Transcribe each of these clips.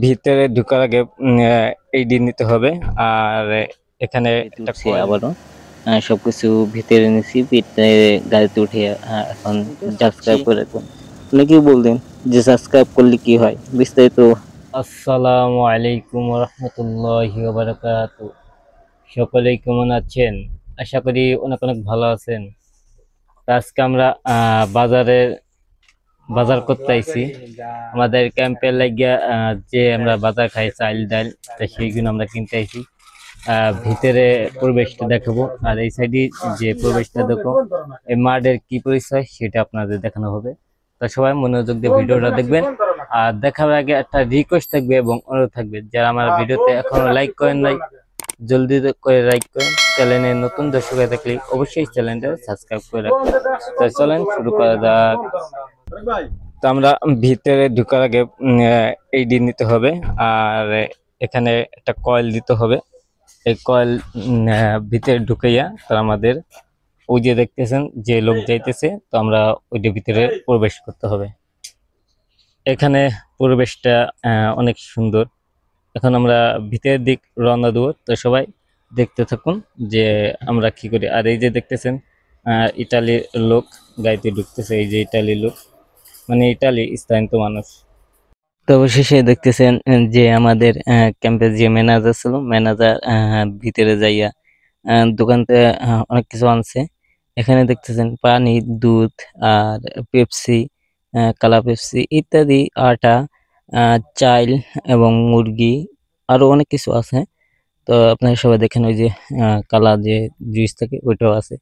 ভিতরে ঢোকার আগে আইডি নিতে হবে। আর এখানে একটা উঠছে আবারও সবকিছু ভিতরে নিছি, ভিতরে গাড়িতে উঠে এখন সাবস্ক্রাইব করে রাখবেন। আপনি কি বলতেন যে সাবস্ক্রাইব করলে কি হয় বিস্তারিত? আসসালামু আলাইকুম রহমতুল্লাহি ওয়া বারাকাতুহু। সকলেই কেমন আছেন? আশা করি অনেক অনেক ভালো আছেন। আজকে আমরা বাজার করতে আইছি। আমাদের ক্যাম্পের লাগিয়া যে আমরা বাজার খাই চাল ডাল, সেইগুলো আমরা কিনতে আইছি। ভিতরে পরিবেশটা দেখাবো, আর এই সাইডে যে পরিবেশটা দেখো, এই মাঠের কি পরিচয় সেটা আপনাদের দেখানো হবে। তো সবাই মনোযোগ দিয়ে ভিডিওটা দেখবেন। আর দেখার আগে একটা রিকোয়েস্ট থাকবে এবং অনুরোধ থাকবে, যারা আমার ভিডিওতে এখনো লাইক করেন নাই, জলদি করে লাইক করেন। চ্যানেলে নতুন দর্শক হয়ে থাকলে অবশ্যই চ্যানেলটা সাবস্ক্রাইব করে রাখবেন। তো চলেন শুরু করা যাক। তো আমরা ভিতরে ঢোকার আগে আইডি নিতে হবে। আর এখানে একটা কয়েল দিতে হবে। এই কয়েল ভিতরে ঢুকাইয়া তার আমাদের ওই যে দেখতেছেন যে লোক যাইতেছে, তো আমরা ওইটার ভিতরে প্রবেশ করতে হবে। এখানে পরিবেশটা অনেক সুন্দর। এখন আমরা ভিতরের দিক রওনা দেবো, তো সবাই দেখতে থাকুন যে আমরা কি করি। আর এই যে দেখতেছেন ইটালির লোক গাড়িতে ঢুকতেছে, এই যে ইটালির লোক, মানে ইটালি স্থানীয় মানুষ। তো অবশেষে দেখতেছেন যে আমাদের ক্যাম্পের যে ম্যানেজার ছিল, ম্যানেজার ভিতরে যাইয়া দোকানতে অনেক কিছু আনছে। এখানে দেখতেছেন পানি, দুধ, আর পেপসি, কালা পেপসি ইত্যাদি, আটা, চাল এবং মুরগি, আরো অনেক কিছু আছে। তো আপনারা সবাই দেখেন, ওই যে কালা যে জুস থাকে ওইটাও আছে,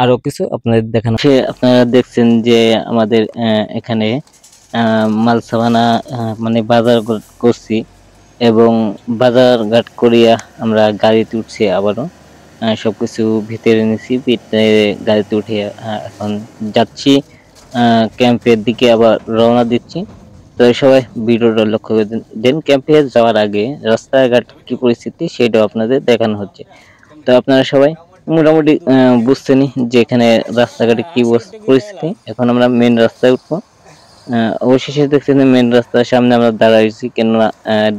আরো কিছু আপনাদের দেখানো। আপনারা দেখছেন যে আমাদের এখানে মাল সামানা মানে বাজার করছি এবং বাজার ঘাট করিয়া আমরা গাড়িতে উঠছি আবারও। সবকিছু ভিতরে নিছি, ভিতরে গাড়িতে উঠে এখন যাচ্ছি ক্যাম্পের দিকে, আবার রওনা দিচ্ছি। তো সবাই ভিডিওটা লক্ষ্য করে দেন। ক্যাম্পে যাওয়ার আগে রাস্তাঘাট কি পরিস্থিতি সেটাও আপনাদের দেখানো হচ্ছে। তো আপনারা সবাই মোটামুটি বুঝছেনই যে এখানে রাস্তাঘাটে কি পরিস্থিতি। এখন আমরা মেন রাস্তায় উঠবো। অবশেষে দেখছেন মেন রাস্তার সামনে আমরা দাঁড়াইছি, কেননা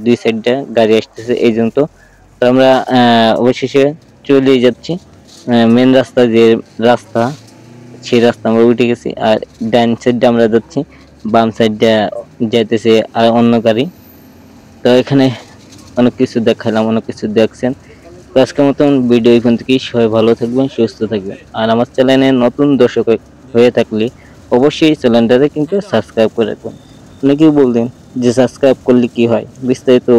দুই সাইডে গাড়ি আসতেছে এই জন্য। তো আমরা অবশেষে চলে যাচ্ছি মেন রাস্তা, যে রাস্তা সেই রাস্তা আমরা উঠে গেছি। আর ডান সাইডে আমরা যাচ্ছি, বাম সাইডে যাইতেছে আর অন্য গাড়ি। তো এখানে অনেক কিছু দেখালাম, অনেক কিছু দেখছেন। তো আজকের মতন ভিডিও এখান থেকে, সবাই ভালো থাকবেন, সুস্থ থাকবেন। আর আমার চ্যানেলে নতুন দর্শক হয়ে থাকলে অবশ্যই চ্যানেলটাতে কিন্তু সাবস্ক্রাইব করে রাখবেন। অনেকেই বলতেন যে সাবস্ক্রাইব করলে কি হয় বিস্তারিত